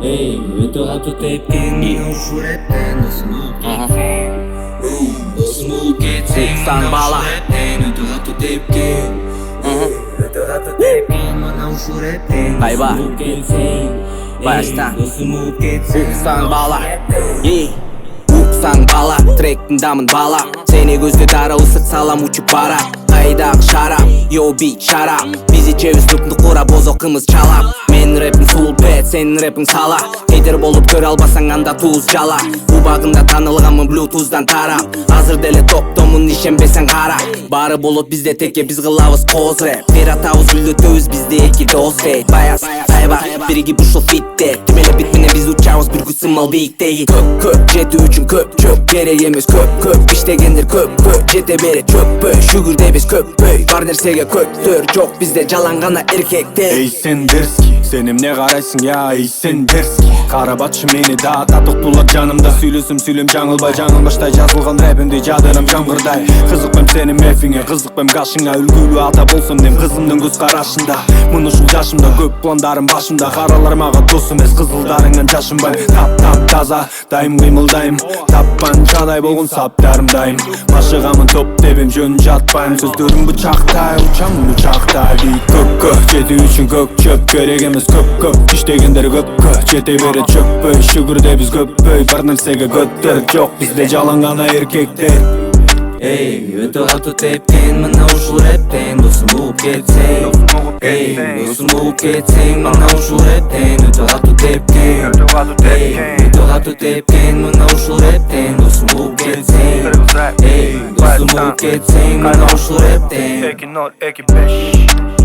Ey, өтө катуу тепкен ушу рептен досум угуп кетсең, досум угуп кетсең, Уксан бала. өтө катуу тепкен, өтө катуу тепкен мына ушу рептен Кайба? досум угуп кетсең, Баяштан. досум угуп кетсең, Уксан бала. Уксан бала, тректин дамын бала. Сени көздөй дара ысык салам учуп бара. Кайдагы шарап, yo бит шарап. Биз ичебиз тупну курап, бозокубуз чалап. Менин рэпим сулпет, сенин рэпиң сала. Хейтер болуп көрө албасаң анда туз жала. Убагында таанылганмын блютуздан тарап. Азыр деле топтомун, ишенбесең кара. Баары болот бизде теке, биз кылабыз коз рэп. Бир атабыз үлдөтөбүз бизде эки дос дейт. Баяс, сайба, биригип ушул фитте. Тим эле бит менен биз учабыз бир күч сымал бийиктеги. Көп жетүү үчүн көп керек эмес көп иштегендер көп жете берет чөппөй. Шүгүрдө биз көппөй, бар нерсеге көптөр жок бизде, жалаң гана эркектер. Эй сен дерзкий, сен эмне карайсың я, эй сен дерзкий. Карабатчы мени да татыктуулар жанымда. Сүйлөсөм сүйлөм жаңылбай, жаңылбаштай жазылган рэпимди жадырам жамгырдай. Кызыкпайм сенин мефиңе, кызыкпайм кашыңа. Үлгүлүү ата болсом дем кызымдын көз карашында. Мына ушул жашымда көп пландарым башымда. Каралар мага дос эмес, кызылдарыңан жашынбайм. Тап таза, дайым кыймылдайм. Тапканчадай болгон саптарым дайым. Машыгамын топ тебем, жөн жатпайм. Сөздөрүм бычактай, учам бычактай. Көккө жетүү үчүн көк чөп керек эмес көп иштегендер көпкө жете берет чөппөй. Шүгүрдө биз көппөй, бар нерсеге көтөрүк жок бизде, жалаң гана эркектер. Эй, өтө катуу тепкен мына ушул рептен досум угуп кетсең, эй, досум угуп кетсең мына ушул рептен өтө катуу тепкен, эй, өтө катуу тепкен мына ушул рептен досум угуп кетсең, эй, досум угуп кетсең мына ушул рептен. 2-0, 2-5